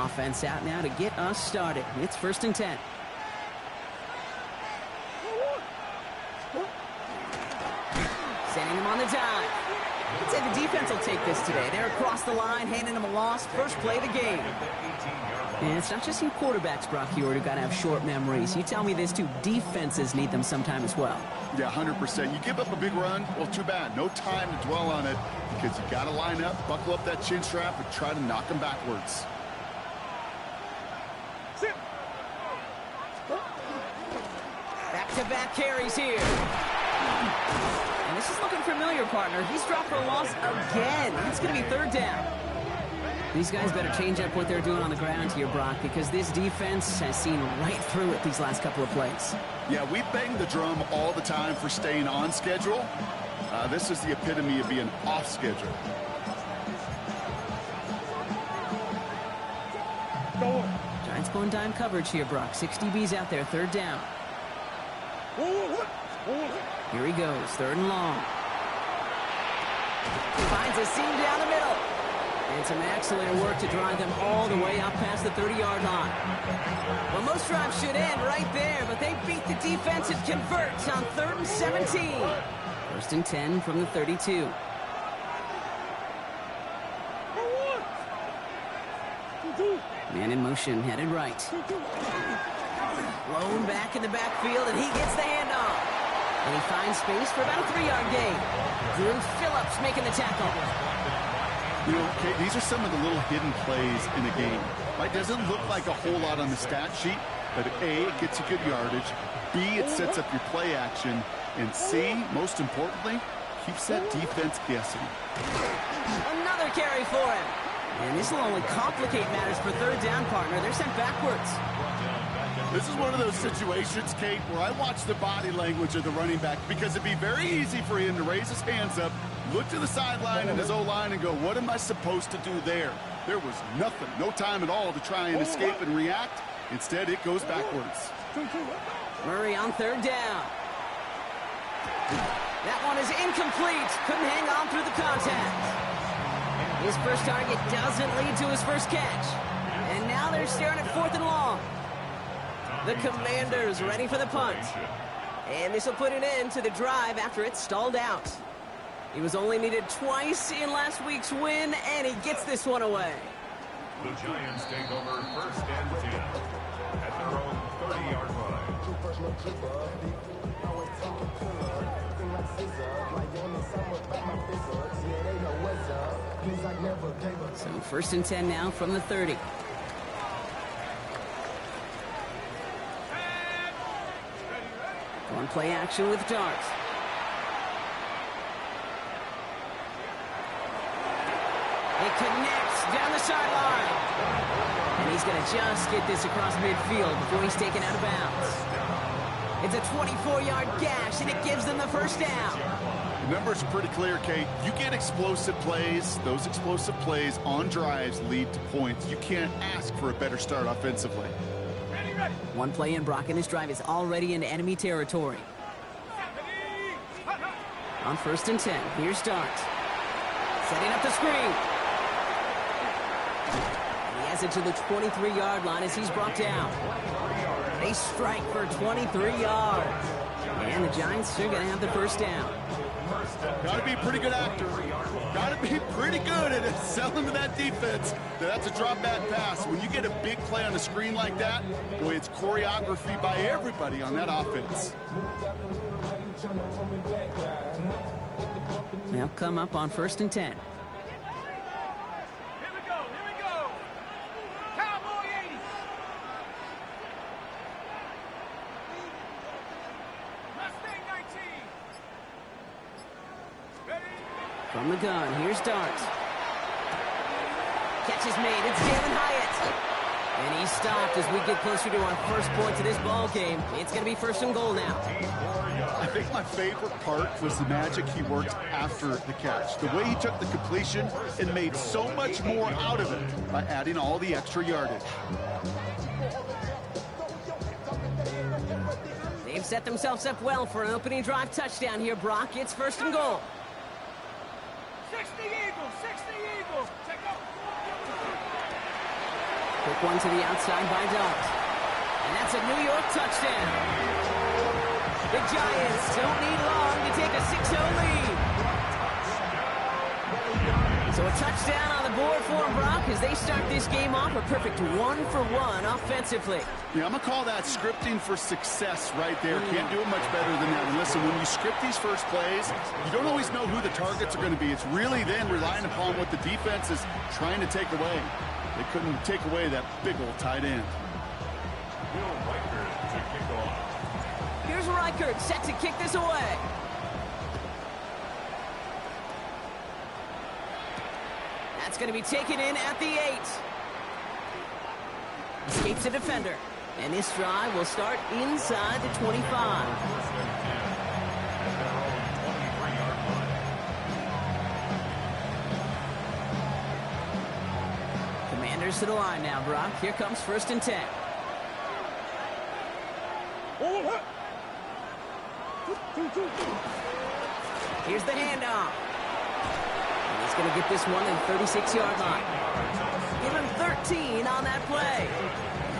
offense out now to get us started. It's 1st and 10. Sending him on the dive. I'd say the defense will take this today. They're across the line, handing them a loss. First play of the game. And it's not just you quarterbacks, Brock Heward, who got to have short memories. You tell me this too, defenses need them sometime as well. Yeah, 100%. You give up a big run, well, too bad. No time to dwell on it because you got to line up, buckle up that chin strap, and try to knock them backwards. Back-to-back carries here. And this is looking familiar, partner. He's dropped for a loss again. It's going to be 3rd down. These guys better change up what they're doing on the ground here, Brock, because this defense has seen right through it these last couple of plays. Yeah, we bang the drum all the time for staying on schedule. This is the epitome of being off schedule. Giants going dime coverage here, Brock. 6 DBs out there, 3rd down. Here he goes, 3rd and long. Finds a seam down the middle. And some excellent work to drive them all the way up past the 30-yard line. Well, most drives should end right there, but they beat the defense and convert on 3rd and 17. 1st and 10 from the 32. Man in motion, headed right. Blown back in the backfield, and he gets the handoff. And he finds space for about a 3-yard gain. Drew Phillips making the tackle. You know, Kate, these are some of the little hidden plays in the game. Right? Doesn't look like a whole lot on the stat sheet, but A, it gets you good yardage. B, it sets up your play action. And C, most importantly, keeps that defense guessing. Another carry for him. And this will only complicate matters for 3rd down, partner. They're sent backwards. This is one of those situations, Kate, where I watch the body language of the running back because it'd be very easy for him to raise his hands up, look to the sideline and his O-line and go, what am I supposed to do there? There was nothing, no time at all to try and escape and react. Instead, it goes backwards. Murray on 3rd down. That one is incomplete. Couldn't hang on through the contact. His first target doesn't lead to his first catch. And now they're staring at 4th and long. The Commanders ready for the punt. And this will put an end to the drive after it stalled out. He was only needed twice in last week's win, and he gets this one away. The Giants take over 1st and 10 at their own 30-yard line. So 1st and 10 now from the 30. One play action with Dart. It connects down the sideline. And he's going to just get this across midfield before he's taken out of bounds. It's a 24-yard gash, and it gives them the 1st down. The numbers are pretty clear, Kate. You get explosive plays. Those explosive plays on drives lead to points. You can't ask for a better start offensively. One play in, Brock, and this drive is already in enemy territory. On 1st and 10, here's Dart. Setting up the screen. And he has it to the 23-yard line as he's brought down. They strike for 23 yards. And the Giants are going to have the 1st down. Got to be a pretty good actor. Got to be pretty good at selling to that defense. That's a drop back pass. When you get a big play on the screen like that, boy, it's choreography by everybody on that offense. They'll come up on 1st and 10. From the gun, here's Dart. Catch is made, it's Jalen Hyatt. And he's stopped as we get closer to our first point to this ball game. It's going to be 1st and goal now. I think my favorite part was the magic he worked after the catch. The way he took the completion and made so much more out of it by adding all the extra yardage. They've set themselves up well for an opening drive touchdown here, Brock. It's 1st and goal. 60 Eagles, 60 Eagles. Check out. Quick one to the outside by Dart. And that's a New York touchdown. The Giants don't need long to take a 6-0 lead. So a touchdown on the board for them, Brock, as they start this game off a perfect 1-for-1 offensively. Yeah, I'm going to call that scripting for success right there. Can't do it much better than that. And listen, when you script these first plays, you don't always know who the targets are going to be. It's really then relying upon what the defense is trying to take away. They couldn't take away that big old tight end. Here's Reichert set to kick this away. That's going to be taken in at the 8. Escapes the defender. And this drive will start inside the 25. Commanders to the line now, Brock. Here comes 1st and 10. Here's the handoff. And he's going to get this one in the 36-yard line. Give him 13 on that play.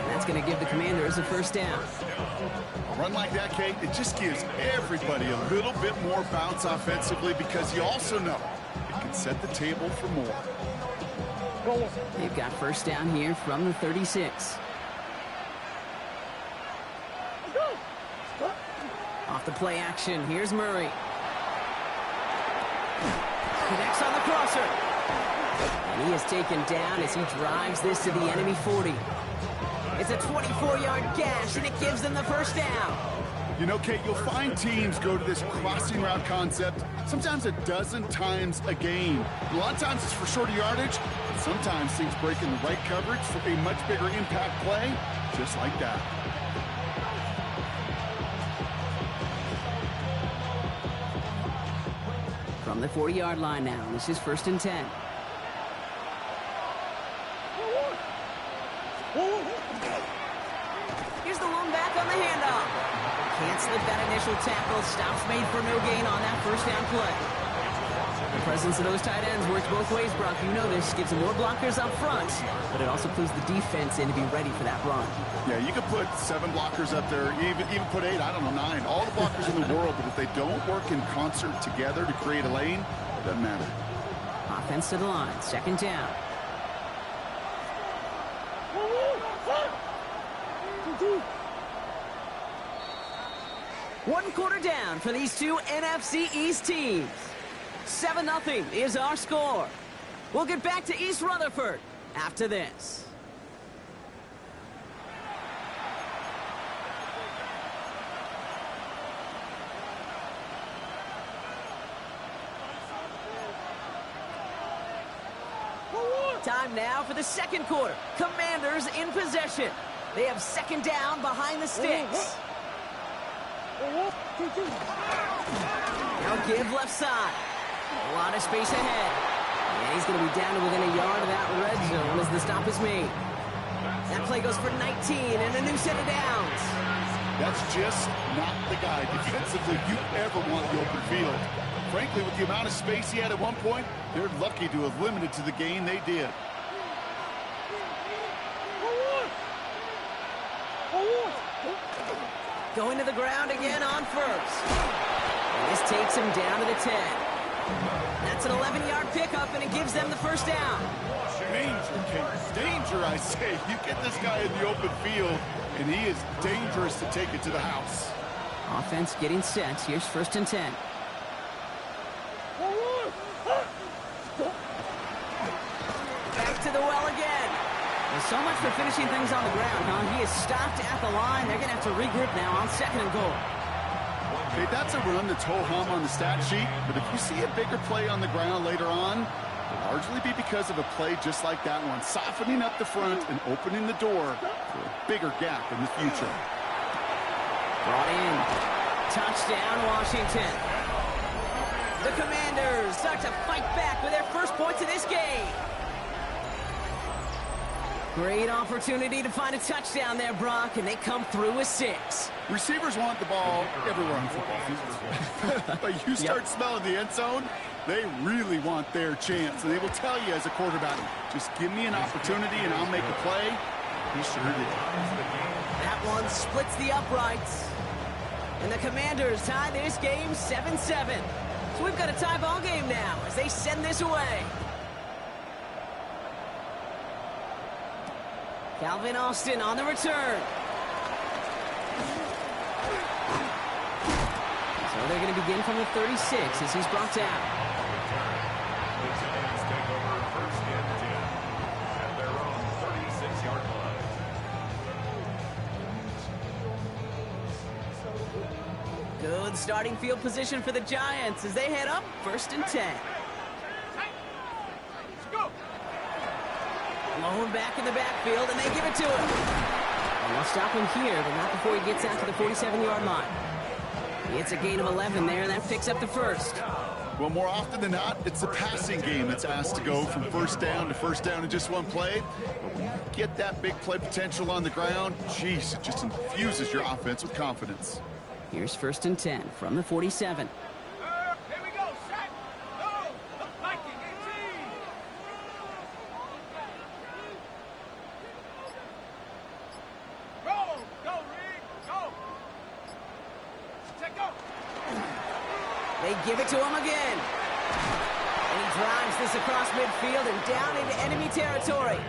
And that's going to give the Commanders a 1st down. A run like that, Kate, it just gives everybody a little bit more bounce offensively because you also know it can set the table for more. They've got 1st down here from the 36. Off the play action, here's Murray. Connects on the crosser. And he is taken down as he drives this to the enemy 40. It's a 24-yard gash, and it gives them the 1st down. You know, Kate, you'll find teams go to this crossing route concept sometimes a dozen times a game. A lot of times it's for shorter yardage, but sometimes things break in the right coverage for a much bigger impact play, just like that. From the 40-yard line now, this is 1st and 10. Here's the lone back on the handoff. Can't slip that initial tackle. Stops made for no gain on that 1st down play. The presence of those tight ends works both ways, Brock. You know this. Gives them more blockers up front, but it also clues the defense in to be ready for that run. Yeah, you could put 7 blockers up there, even put 8, I don't know, 9. All the blockers in the world, but if they don't work in concert together to create a lane, it doesn't matter. Offense to the line. 2nd down. One quarter down for these two NFC East teams. 7-0 is our score. We'll get back to East Rutherford after this. Time now for the 2nd quarter. Commanders in possession. They have 2nd down behind the sticks. Now give left side. A lot of space ahead. And he's going to be down to within a yard of that red zone as the stop is made. That play goes for 19 and a new set of downs. That's just not the guy defensively you ever want the open field. Frankly, with the amount of space he had at one point, they're lucky to have limited to the gain they did. Going to the ground again on 1st. And this takes him down to the 10. That's an 11-yard pickup, and it gives them the 1st down. Danger, Kate. Danger, I say. You get this guy in the open field, and he is dangerous to take it to the house. Offense getting set. Here's 1st and 10. Back to the well again. There's so much for finishing things on the ground, huh? He is stopped at the line. They're going to have to regroup now on 2nd and goal. Okay, that's a run that's ho-hum on the stat sheet, but if you see a bigger play on the ground later on, it'll largely be because of a play just like that one, softening up the front and opening the door for a bigger gap in the future. Brought in. Touchdown, Washington. The Commanders start to fight back with their 1st points of this game. Great opportunity to find a touchdown there, Brock, and they come through with 6. Receivers want the ball everywhere on football field. But you start smelling the end zone, they really want their chance. And they will tell you as a quarterback, just give me an opportunity and I'll make a play. He sure did. That one splits the uprights. And the Commanders tie this game 7-7. So we've got a tie ball game now as they send this away. Calvin Austin on the return. So they're going to begin from the 36 as he's brought down. The Giants take over first and 10 at their own 36-yard line. Good starting field position for the Giants as they head up first and 10. Low back in the backfield, and they give it to him. And they'll stop him here, but not before he gets out to the 47-yard line. It's a gain of 11 there, and that picks up the first. Well, more often than not, it's the passing game that's asked to go from first down to first down in just one play. But when you get that big play potential on the ground, geez, it just infuses your offense with confidence. Here's first and 10 from the 47. Here we go, set, go, the Viking 18. Go, Reed, go. Take go. They give it to him again. And he drives this across midfield and down into enemy territory.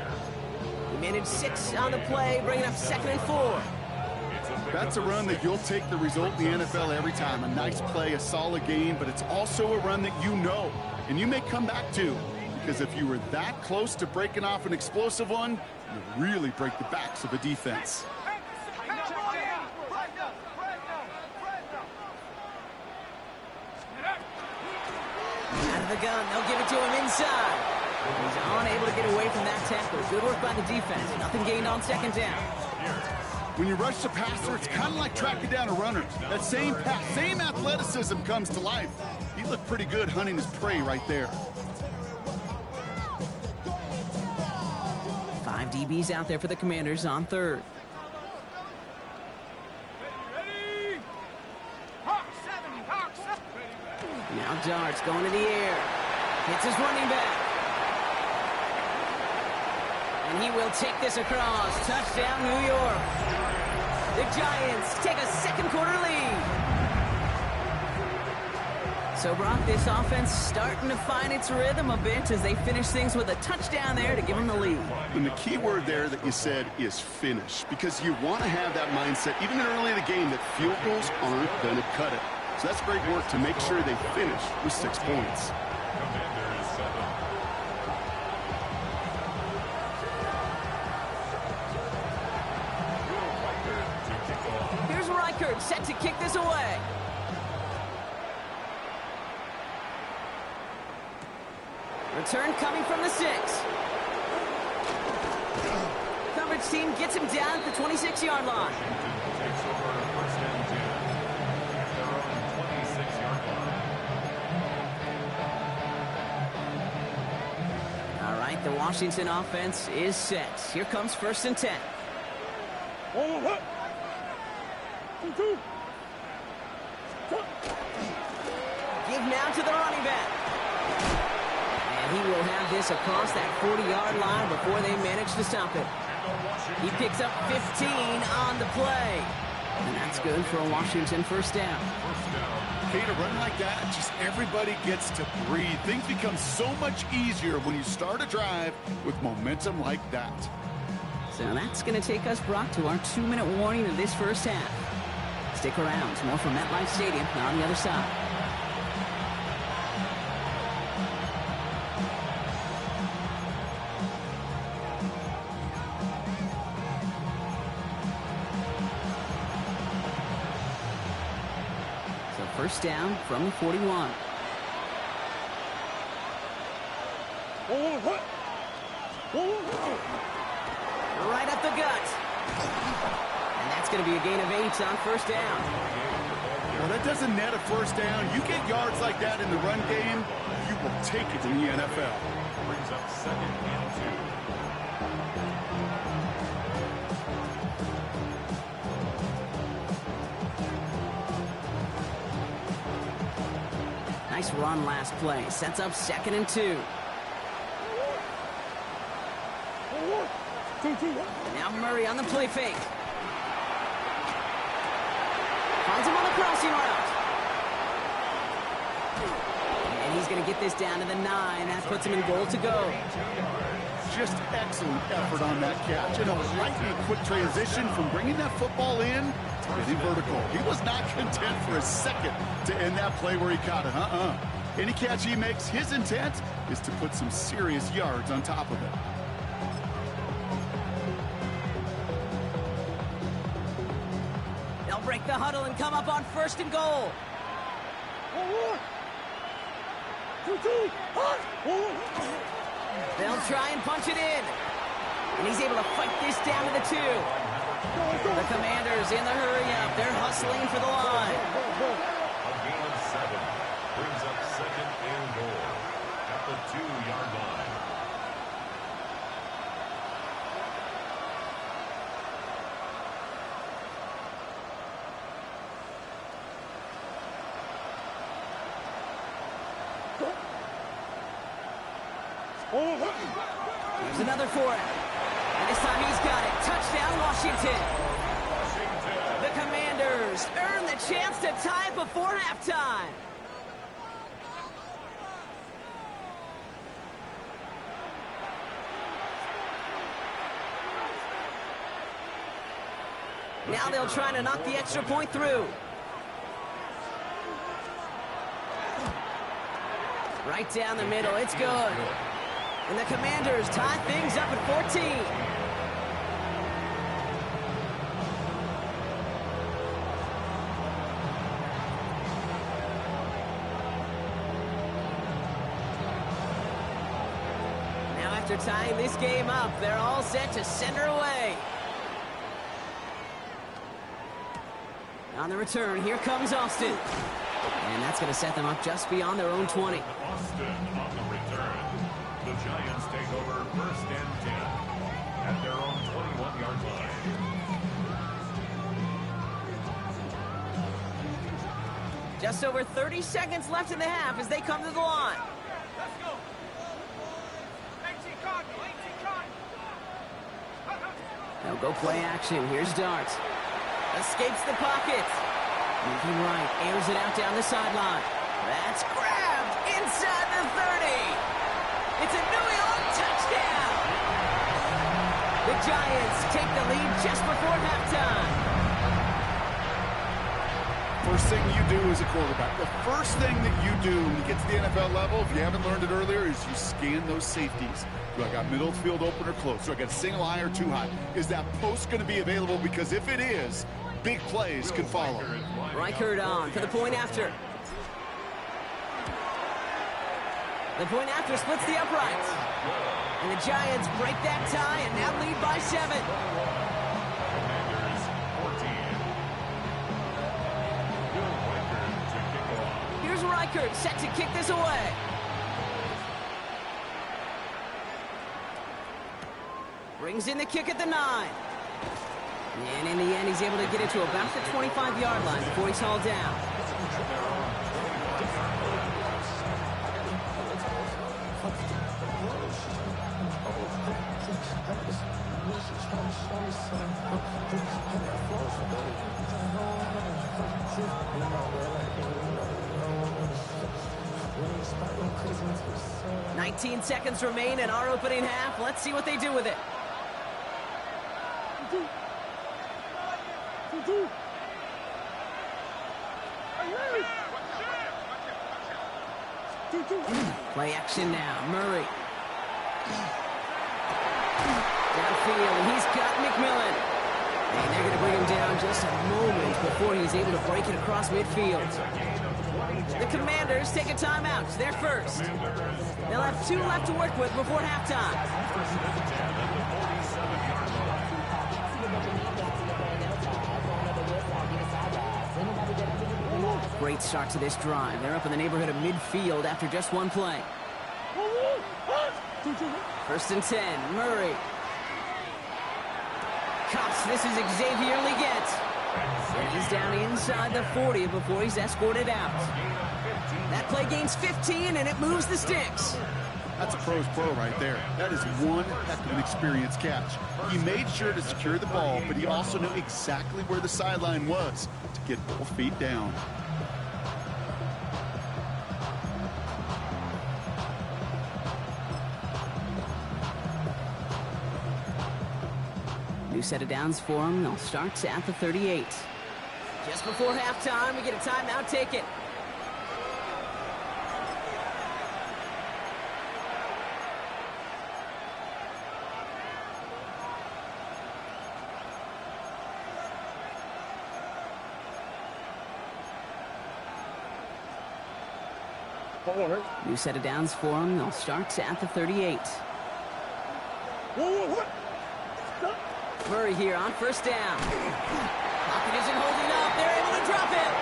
He managed 6 on the play, bringing up 2nd and 4. That's a run that you'll take the result in the NFL every time. A nice play, a solid game, but it's also a run that you know, and you may come back to. Because if you were that close to breaking off an explosive one, you really break the backs of a defense. Out of the gun, they'll give it to him inside. He's unable to get away from that tackle. Good work by the defense. Nothing gained on 2nd down. When you rush the passer, it's kind of like tracking down a runner. That same pass, same athleticism comes to life. He looked pretty good hunting his prey right there. 5 DBs out there for the Commanders on 3rd. Ready? Hawk 70, Hawk 70. Now Darts going to the air. Hits his running back. And he will take this across. Touchdown, New York. The Giants take a 2nd quarter lead. So, Brock, this offense starting to find its rhythm a bit as they finish things with a touchdown there to give them the lead. And the key word there that you said is finish, because you want to have that mindset, even early in the game, that field goals aren't going to cut it. So that's great work to make sure they finish with 6 points. Commanders 7. Here's Reichert set to kick this away. Return coming from the 6. Coverage team gets him down at the 26-yard line. Takes over first and 10 at their own 26-yard line. All right, the Washington offense is set. Here comes first and 10. Give now to the running back. And he will have this across that 40-yard line before they manage to stop it. He picks up 15 on the play. And that's good for a Washington first down. Okay, to run like that, just everybody gets to breathe. Things become so much easier when you start a drive with momentum like that. So that's going to take us, Brock, to our 2-minute warning of this first half. Stick around. It's more from MetLife Stadium on the other side. So first down from the 41. Right up the gut. And that's going to be a gain of 8 on first down. Well, that doesn't net a first down. You get yards like that in the run game, you will take it in the NFL. Brings up 2nd and 2. Nice run last play. Sets up 2nd and 2. Now Murray on the play fake. Finds him on the crossing route. And he's going to get this down to the 9. That puts him in goal to go. Just excellent effort on that catch. And a lightning quick transition from bringing that football in to getting vertical. He was not content for a second to end that play where he caught it. Any catch he makes, his intent is to put some serious yards on top of it. They'll break the huddle and come up on 1st and goal. They'll try and punch it in. And he's able to fight this down to the 2. The Commanders in the hurry up. They're hustling for the line. A gain of 7 brings up 2nd and goal at the 2-yard line. Here's another for it. And this time he's got it. Touchdown, Washington. The Commanders earn the chance to tie it before halftime. Now they'll try to knock the extra point through. Right down the middle. It's good. And the Commanders tie things up at 14. Now after tying this game up, they're all set to send her away. On the return, here comes Austin. And that's going to set them up just beyond their own 20. Austin on the return. The Giants take over 1st and 10 at their own 21-yard line. Just over 30 seconds left in the half as they come to the line. Let's go. 18 Cardinal, 18 Cardinal. They'll go play action. Here's Dart. Escapes the pocket. Moving right, airs it out down the sideline. That's grabbed inside the 30. It's a New York touchdown. The Giants take the lead just before halftime. First thing you do as a quarterback, the first thing that you do when you get to the NFL level, if you haven't learned it earlier, is you scan those safeties. Do I got middle field open or close? Do I got single high or too high? Is that post going to be available? Because if it is, big plays can follow. Reichert on for the point after. The point after splits the uprights. And the Giants break that tie and now lead by 7. Commanders 14. Here's Reichert set to kick this away. Brings in the kick at the 9. And in the end, he's able to get it to about the 25-yard line before he's hauled down. – 19 seconds remain in our opening half. Let's see what they do with it. Play action now. Murray. Downfield, he's got McMillan. And they're going to bring him down just a moment before he's able to break it across midfield. The Commanders take a timeout. They're first. They'll have 2 left to work with before halftime. Great start to this drive. They're up in the neighborhood of midfield after just 1 play. 1st and 10, Murray. Cuffs, this is Xavier Leggett. And he's down inside the 40 before he's escorted out. That play gains 15, and it moves the sticks. That's a pro's pro right there. That is one heck of an experienced catch. He made sure to secure the ball, but he also knew exactly where the sideline was to get both feet down. New set of downs for him. They'll start at the 38. Just before halftime, we get a timeout taken. New set of downs for him. They'll start at the 38. Murray here on first down. Pocket isn't holding up. They're able to drop it.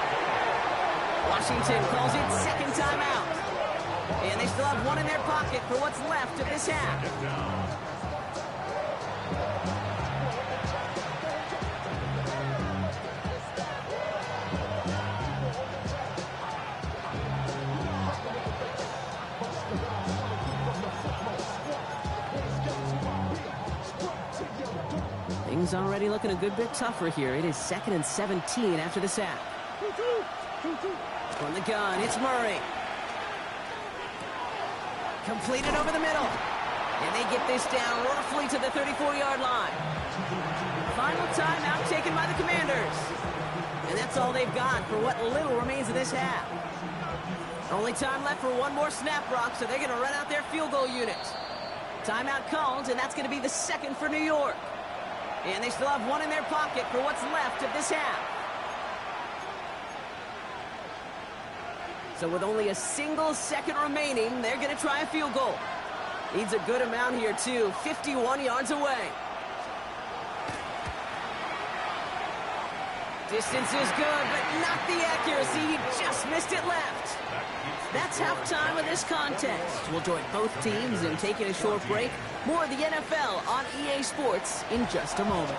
Washington calls it second timeout. And they still have one in their pocket for what's left of this half. Things already looking a good bit tougher here. It is 2nd and 17 after the sack. From the gun, it's Murray. Completed over the middle. And they get this down roughly to the 34-yard line. Final timeout taken by the Commanders. And that's all they've got for what little remains of this half. Only time left for one more snap, Brock, so they're going to run out their field goal unit. Timeout called, and that's going to be the second for New York. And they still have one in their pocket for what's left of this half. So with only a single second remaining, they're going to try a field goal. Needs a good amount here, too. 51 yards away. Distance is good, but not the accuracy. He just missed it left. That's halftime of this contest. We'll join both teams in taking a short break. More of the NFL on EA Sports in just a moment.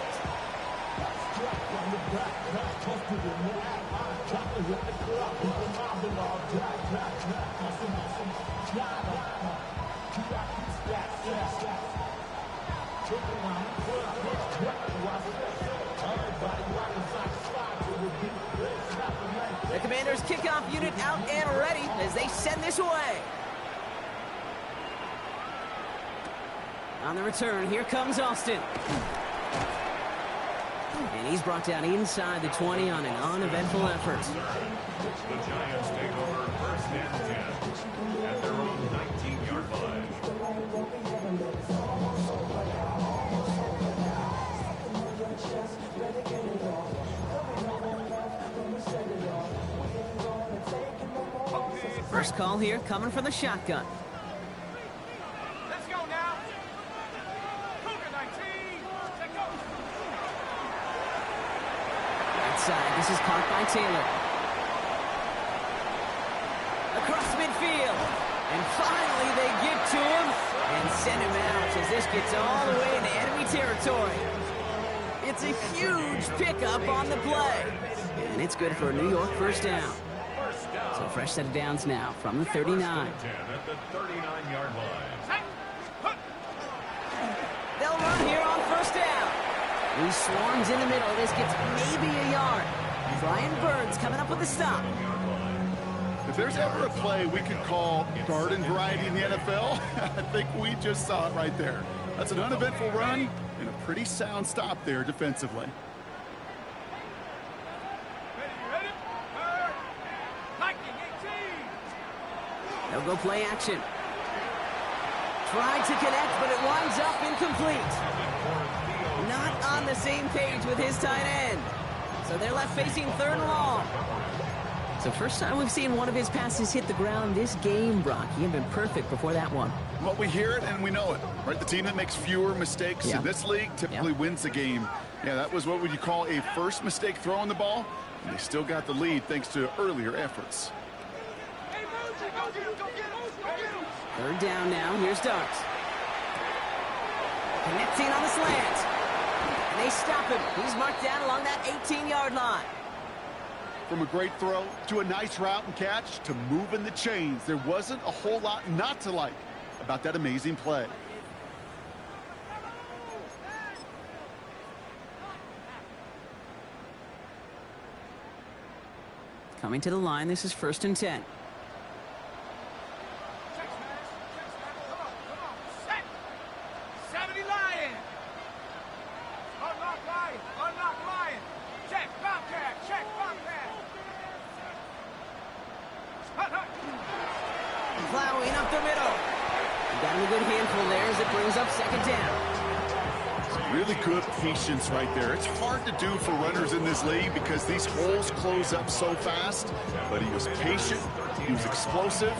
The Commanders' kickoff unit out and ready as they send this away. On the return, here comes Austin. And he's brought down inside the 20 on an uneventful effort. The Giants take over 1st and 10 at their own 19-yard line. First call here coming from the shotgun. Let's go now. Cougar 19. Let's go. Right side, this is caught by Taylor. Across midfield. And finally they get to him and send him out as this gets all the way into enemy territory. It's a huge pickup on the play. And it's good for a New York first down. So fresh set of downs now from the 39. 10 at the 39-yard line. They'll run here on first down. He swarms in the middle. This gets maybe a yard. Brian Burns coming up with a stop. If there's ever a play we could call garden variety in the NFL, I think we just saw it right there. That's an uneventful run and a pretty sound stop there defensively. They'll go play action. Tried to connect, but it winds up incomplete. Not on the same page with his tight end. So they're left facing 3rd and long. So first time we've seen one of his passes hit the ground this game, Brock. He had been perfect before that one. Well, we hear it and we know it, right? The team that makes fewer mistakes in this league typically wins the game. Yeah, that was what would you call a first mistake throwing the ball, and they still got the lead thanks to earlier efforts. 3rd down now. Here's Darks. Connecting on the slant. And they stop him. He's marked down along that 18-yard line. From a great throw to a nice route and catch to moving the chains, there wasn't a whole lot not to like. about that amazing play. Coming to the line, this is 1st and 10. Plowing up the middle. Got him a good handful there as it brings up 2nd down. Some really good patience right there. It's hard to do for runners in this league because these holes close up so fast. But he was patient, he was explosive,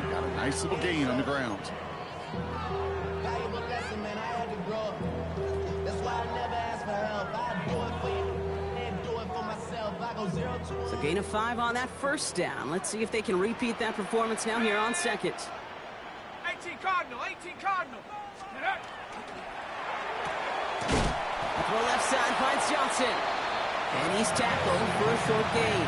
he got a nice little gain on the ground. Valuable lesson, man. I had to grow up. That's why I never ask for help. I do it for you and do it for myself. I go 0 to So gain of 5 on that 1st down. Let's see if they can repeat that performance now here on 2nd. 18 Cardinal, 18 Cardinal. Throw left side finds Johnson. And he's tackled for a short gain.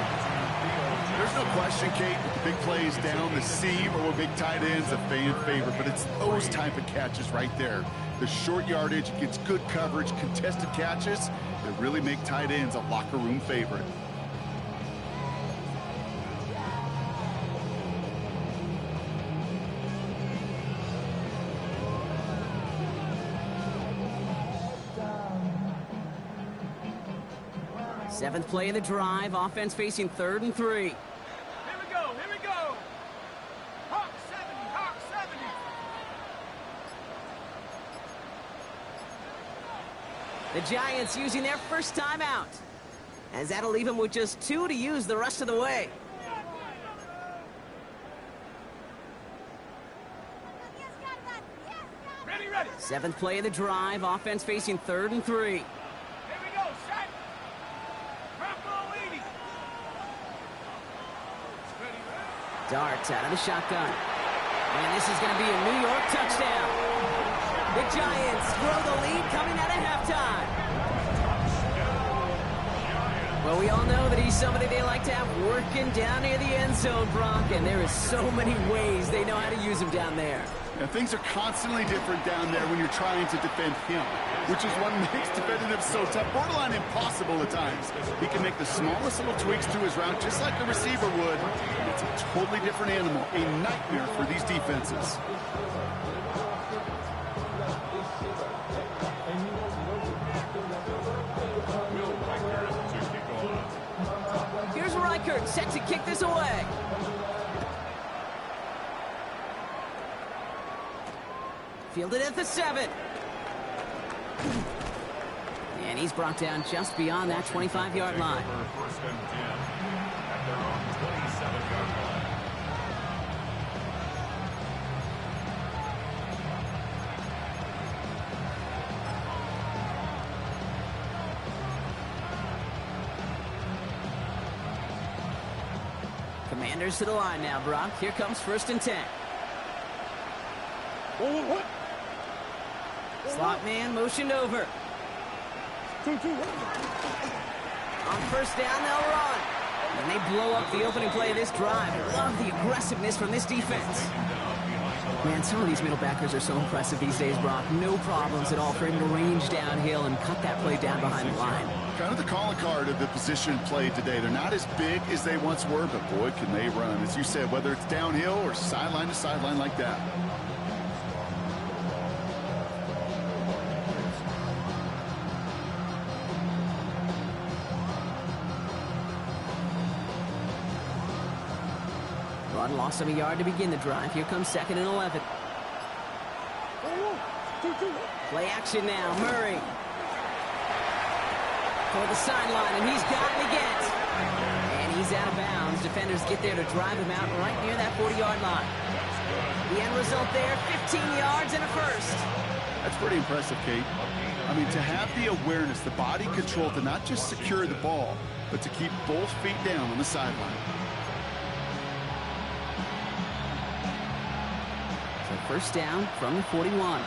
There's no question, Kate, with the big plays down the seam or with big tight ends, a fan favorite. But it's those type of catches right there. The short yardage, gets good coverage, contested catches that really make tight ends a locker room favorite. Seventh play of the drive. Offense facing 3rd and 3. Here we go, here we go. Hawk 70, Hawk 70. The Giants using their first time out, as that'll leave them with just 2 to use the rest of the way. Ready, ready. 7th play of the drive. Offense facing 3rd and 3. Here we go, set. Purple 80. Ready, ready. Darts out of the shotgun. And this is going to be a New York touchdown. The Giants grow the lead coming out of halftime. Well, we all know that he's somebody they like to have working down near the end zone, Brock, and there is so many ways they know how to use him down there. Now, things are constantly different down there when you're trying to defend him, which is what makes defending him so tough, borderline impossible at times. He can make the smallest little tweaks to his route just like a receiver would. It's a totally different animal, a nightmare for these defenses. Here's Reichert set to kick this away. Fielded at the 7. And he's brought down just beyond that 25-yard line. 1st and 10 at their own 27-yard line. Commanders to the line now, Brock. Here comes 1st and 10. Slot man motioned over. On 1st down, they'll run. And they blow up the opening play of this drive. Love the aggressiveness from this defense. Man, some of these middle backers are so impressive these days, Brock. No problems at all for him to range downhill and cut that play down behind the line. Kind of the calling card of the position played today. They're not as big as they once were, but boy, can they run. As you said, whether it's downhill or sideline to sideline like that. Run loss of a yard to begin the drive. Here comes 2nd and 11. Play action now. Murray. For the sideline, and he's got it again. And he's out of bounds. Defenders get there to drive him out right near that 40-yard line. The end result there, 15 yards and a first. That's pretty impressive, Kate. I mean, to have the awareness, the body control to not just secure the ball, but to keep both feet down on the sideline. So 1st down from the 41.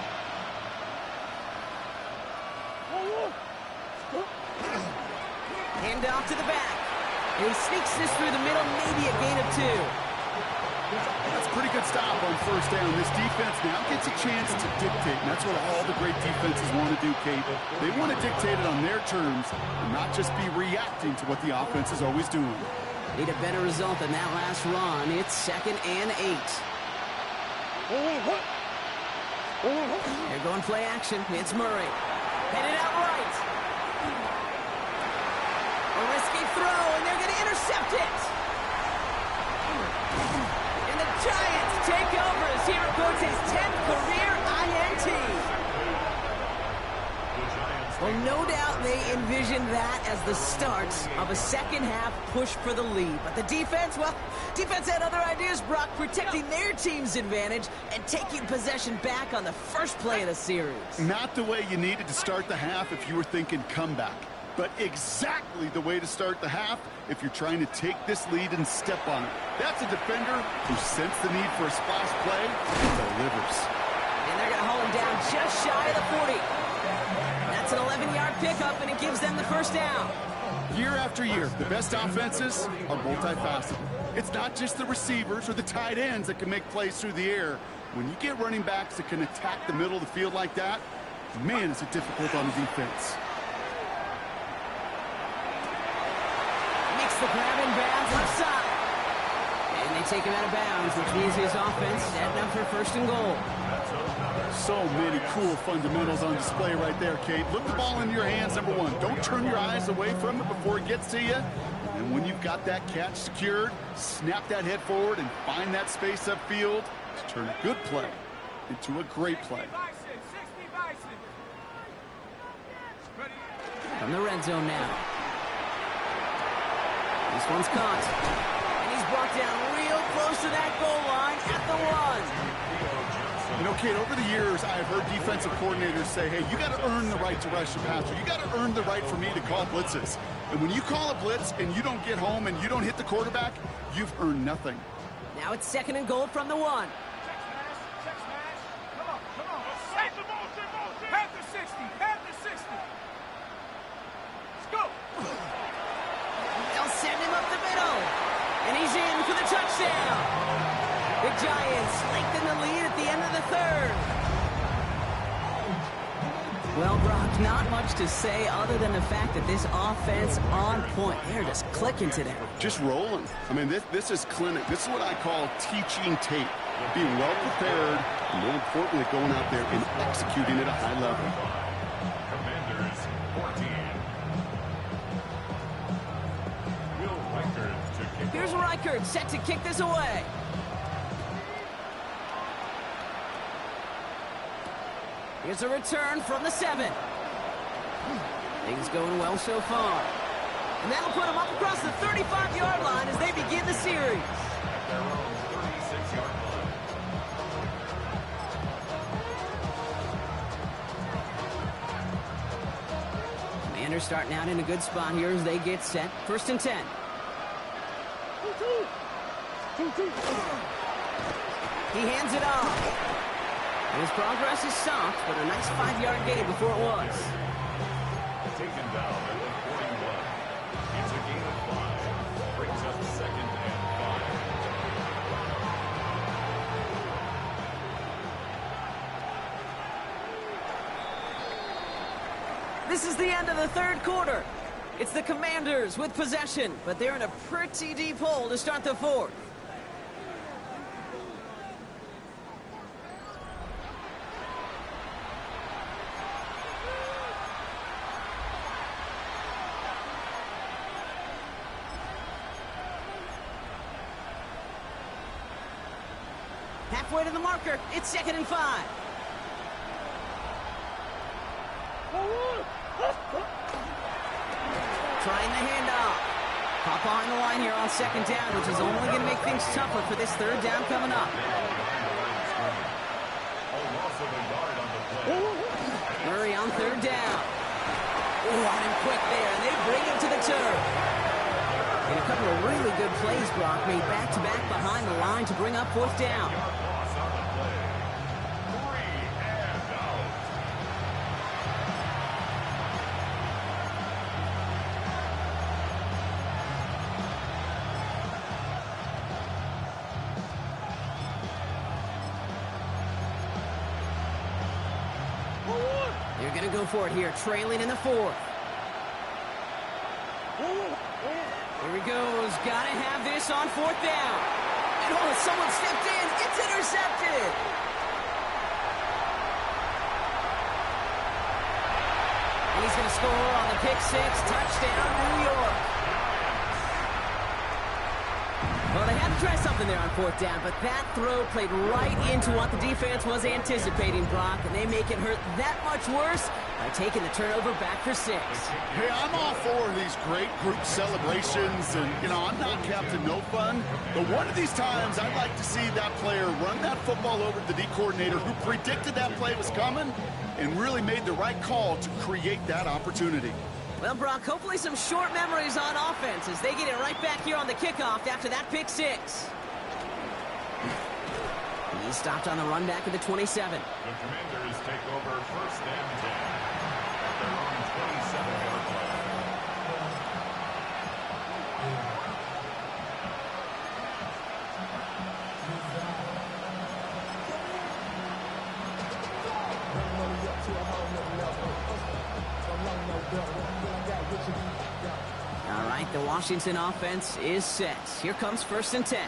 Hand off to the back. And he sneaks this through the middle, maybe a gain of 2. That's a pretty good stop on first down. This defense now gets a chance to dictate, and that's what all the great defenses want to do, Kate. They want to dictate it on their terms and not just be reacting to what the offense is always doing. Need a better result than that last run. It's 2nd and 8. They're going play action. It's Murray. Headed out right. A risky throw, and they're going to intercept it. And the Giants take over as he records his 10th career INT. Well, no doubt they envisioned that as the start of a second-half push for the lead. But the defense, well, defense had other ideas, Brock, protecting their team's advantage and taking possession back on the first play of the series. Not the way you needed to start the half if you were thinking comeback, but exactly the way to start the half if you're trying to take this lead and step on it. That's a defender who sensed the need for a splash play and delivers. And they're going to hold him down just shy of the 40. That's an 11-yard pickup, and it gives them the first down. Year after year, the best offenses are multifaceted. It's not just the receivers or the tight ends that can make plays through the air. When you get running backs that can attack the middle of the field like that, man, is it difficult on the defense. Makes the grab in bounds left side. And they take him out of bounds, which means his offense setting up for 1st and goal. So many cool fundamentals on display right there, Kate. Look the ball into your hands, number one. Don't turn your eyes away from it before it gets to you. And when you've got that catch secured, snap that head forward and find that space upfield to turn a good play into a great play. From the red zone now. This one's caught. And he's brought down real close to that goal line at the 1. You know, Kate, over the years, I've heard defensive coordinators say, hey, you got to earn the right to rush the passer. You got to earn the right for me to call blitzes. And when you call a blitz and you don't get home and you don't hit the quarterback, you've earned nothing. Now it's 2nd and goal from the 1. Check smash. Come on. Have the 60. Have the 60. Let's go. They'll send him up the middle. And he's in for the touchdown. The Giants lengthen the lead at the end of the 3rd. Well, Brock, not much to say other than the fact that this offense on point. They're just clicking today. Just rolling. I mean, this is clinic. This is what I call teaching tape. Being well prepared, and more importantly, going out there and executing at a high level. Commanders 14. Will Reichert to kick Here's off. Reichert set to kick this away. Here's a return from the 7. Things going well so far. And that'll put them up across the 35-yard line as they begin the series. At their own 36-yard line. Commanders starting out in a good spot here as they get set. 1st and 10. He hands it off. His progress is soft, but a nice 5-yard gain before it was. Taken down at the 41. It's a gain of 5. Brings up 2nd and 5. This is the end of the 3rd quarter. It's the Commanders with possession, but they're in a pretty deep hole to start the 4th. Halfway to the marker, it's 2nd and 5. Trying the handoff. Caught behind the line here on 2nd down, which is only going to make things tougher for this 3rd down coming up. Murray on 3rd down. On him quick there, and they bring him to the turf. And a couple of really good plays, Brock, made back-to-back behind the line to bring up 4th down. They're going to go for it here, trailing in the fourth. Here he goes. Got to have this on fourth down. And oh, someone stepped in. It's intercepted. And he's going to score on the pick six. Touchdown, New York. Well, they had to try something there on fourth down, but that throw played right into what the defense was anticipating, Brock, and they make it hurt that much worse by taking the turnover back for 6. Hey, I'm all for these great group celebrations, and, you know, I'm not Captain No Fun, but one of these times I'd like to see that player run that football over to the D coordinator who predicted that play was coming and really made the right call to create that opportunity. Well, Brock, hopefully some short memories on offense as they get it right back here on the kickoff after that pick six. He stopped on the run back at the 27. The Commanders take over first and 10 at their own 27-yard line. All right, the Washington offense is set. Here comes first and 10.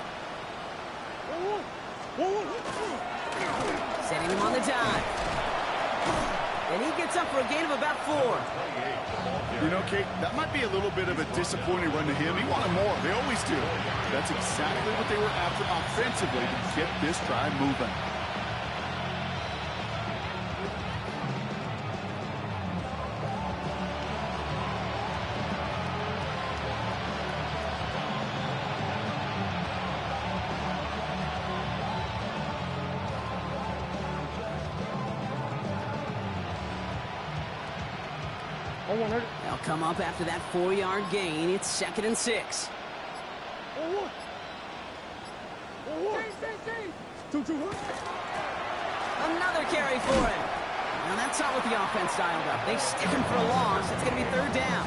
Setting him on the dive. And he gets up for a gain of about 4. You know, Kate, that might be a little bit of a disappointing run to him. He wanted more. They always do. That's exactly what they were after offensively to get this drive moving. They'll come up after that 4-yard gain. It's second and 6. Another carry for him. Now that's not what the offense dialed up. They stick him for a loss. It's going to be third down.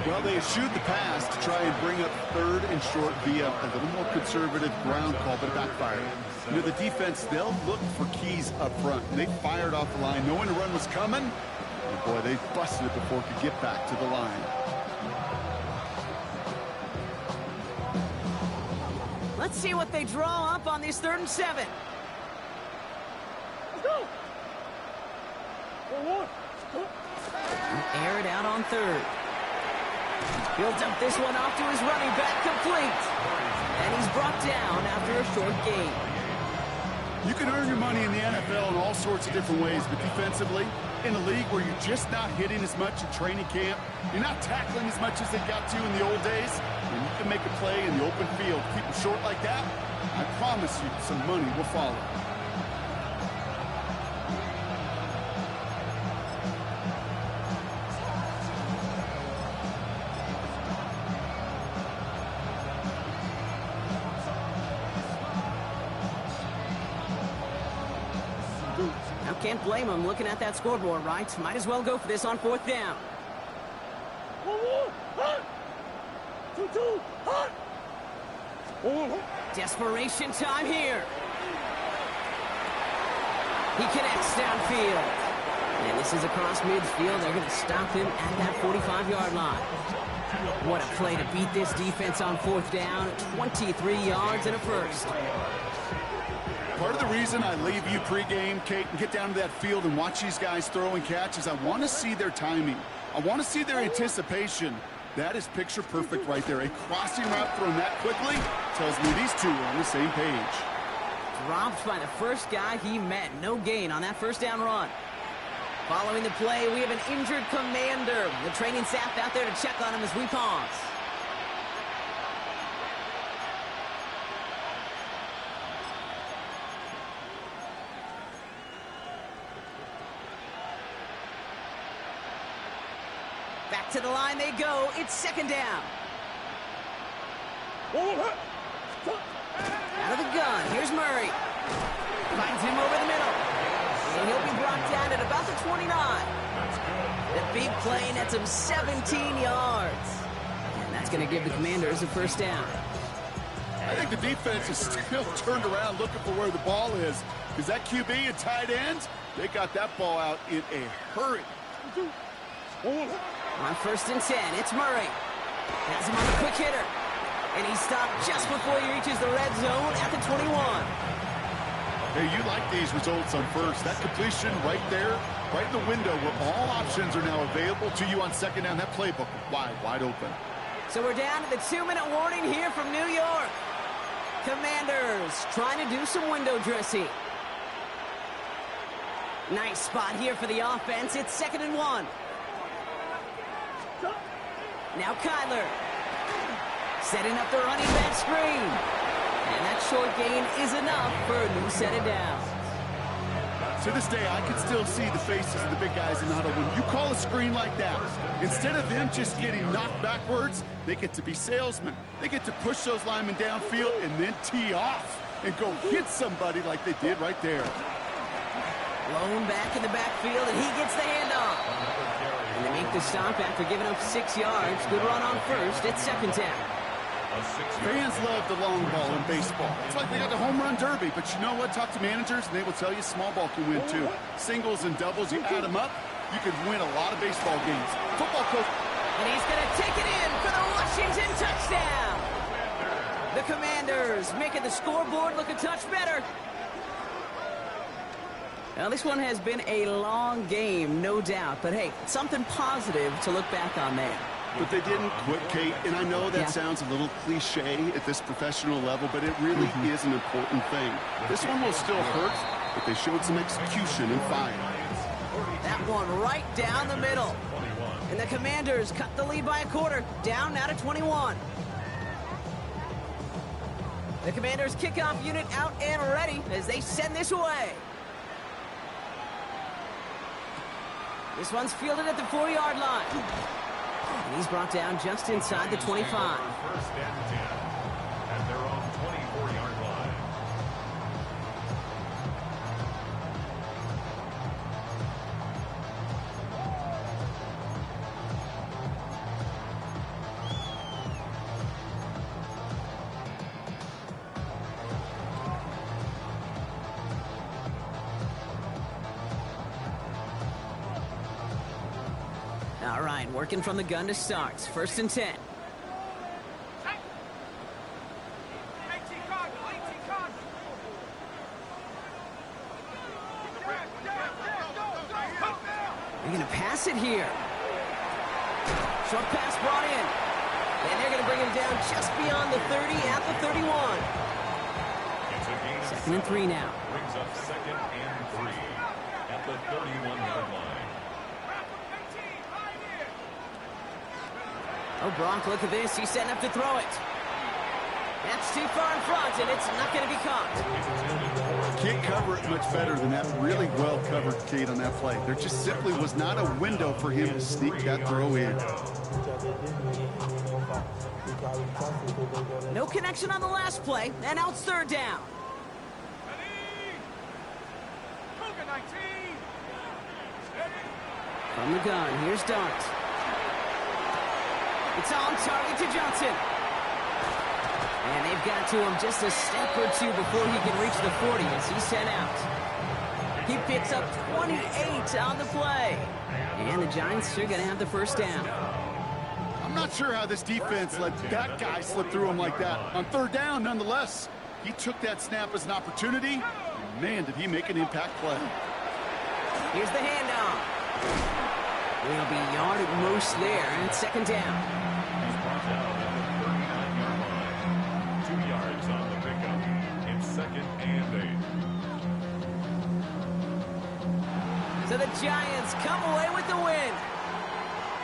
Well, they eschewed the pass to try and bring up third and short via a little more conservative ground call, but it backfired. You know, the defense, they'll look for keys up front. And they fired off the line knowing the run was coming. And boy, they busted it before it could get back to the line. Let's see what they draw up on this 3rd and 7. Air it out on 3rd. He'll dump this one off to his running back, complete. And he's brought down after a short gain. You can earn your money in the NFL in all sorts of different ways, but defensively, in a league where you're just not hitting as much in training camp, you're not tackling as much as they got to in the old days, and you can make a play in the open field. Keep it short like that, I promise you some money will follow. Can't blame him looking at that scoreboard, right? Might as well go for this on 4th down. Desperation time here. He connects downfield. And this is across midfield. They're going to stop him at that 45-yard line. What a play to beat this defense on 4th down. 23 yards and a first. Part of the reason I leave you pregame, Kate, and get down to that field and watch these guys throw and catch is I want to see their timing. I want to see their anticipation. That is picture perfect right there. A crossing route thrown that quickly tells me these two are on the same page. Dropped by the first guy he met. No gain on that 1st down run. Following the play, we have an injured commander. The training staff out there to check on him as we pause. Back to the line they go. It's 2nd down. Out of the gun. Here's Murray. Finds him over the middle. And he'll be brought down at about the 29. The big play nets him 17 yards. And that's going to give the Commanders a 1st down. I think the defense is still turned around looking for where the ball is, because that QB and tight ends, they got that ball out in a hurry. On 1st and 10, it's Murray. Has him on the quick hitter. And he stopped just before he reaches the red zone at the 21. Hey, you like these results on first. That completion right there, right in the window where all options are now available to you on second down. That playbook wide open. So we're down to the 2-minute warning here from New York. Commanders trying to do some window dressing. Nice spot here for the offense. It's 2nd and 1. Now Kyler. Setting up the running back screen. And that short gain is enough for a new set of downs. To this day, I can still see the faces of the big guys in the huddle. When you call a screen like that, instead of them just getting knocked backwards, they get to be salesmen. They get to push those linemen downfield and then tee off and go hit somebody like they did right there. Blown back in the backfield, and he gets the handoff. And they make the stop after giving up 6 yards. Good run on first. It's 2nd down. Fans love the long ball in baseball. It's like they got the home run derby, but you know what? Talk to managers, and they will tell you small ball can win too. Singles and doubles, you add them up, you could win a lot of baseball games. Football coach. And he's going to take it in for the Washington touchdown. The Commanders making the scoreboard look a touch better. Now, this one has been a long game, no doubt. But, hey, something positive to look back on there. But they didn't quit, Kate, and I know that sounds a little cliche at this professional level, but it really is an important thing. This one will still hurt, but they showed some execution and fire. That one right down the middle. And the Commanders cut the lead by a quarter, down now to 21. The Commanders kickoff unit out and ready as they send this away. This one's fielded at the 4-yard line. And he's brought down just inside the 25. 1st and 10 at their own 24-yard line. All right, working from the gun to start. 1st and 10. They're going to pass it here. Short pass brought in. And they're going to bring him down just beyond the 30 at the 31. It's a gain of 2nd and 3 now. Brings up 2nd and 3 at the 31-yard line. Oh, Brock, look at this. He's setting up to throw it. That's too far in front, and it's not going to be caught. Can't cover it much better than that. Really well covered, Kate, on that play. There just simply was not a window for him to sneak that throw in. No connection on the last play, and now it's 3rd down. From the gun, here's Dart. It's on target to Johnson. And they've got to him just a step or two before he can reach the 40 as he's sent out. He picks up 28 on the play. And the Giants are going to have the 1st down. I'm not sure how this defense let that guy slip through him like that. On 3rd down, nonetheless, he took that snap as an opportunity. Man, did he make an impact play. Here's the handoff. It'll be yard at most there, and it's 2nd down. He's brought down at the 39-yard line. 2 yards on the pickup. It's 2nd and 8. So the Giants come away with the win.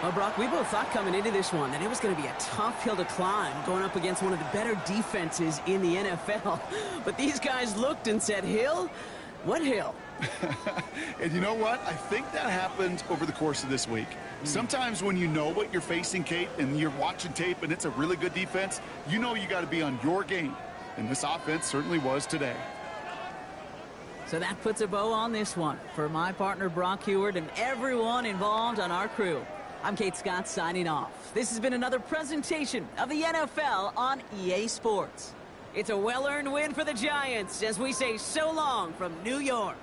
Well, Brock, we both thought coming into this one that it was going to be a tough hill to climb going up against one of the better defenses in the NFL. But these guys looked and said, Hill? What hill? And you know what? I think that happened over the course of this week. Sometimes when you know what you're facing, Kate, and you're watching tape and it's a really good defense, you know you got to be on your game. And this offense certainly was today. So that puts a bow on this one. For my partner, Brock Heward, and everyone involved on our crew, I'm Kate Scott signing off. This has been another presentation of the NFL on EA Sports. It's a well-earned win for the Giants as we say so long from New York.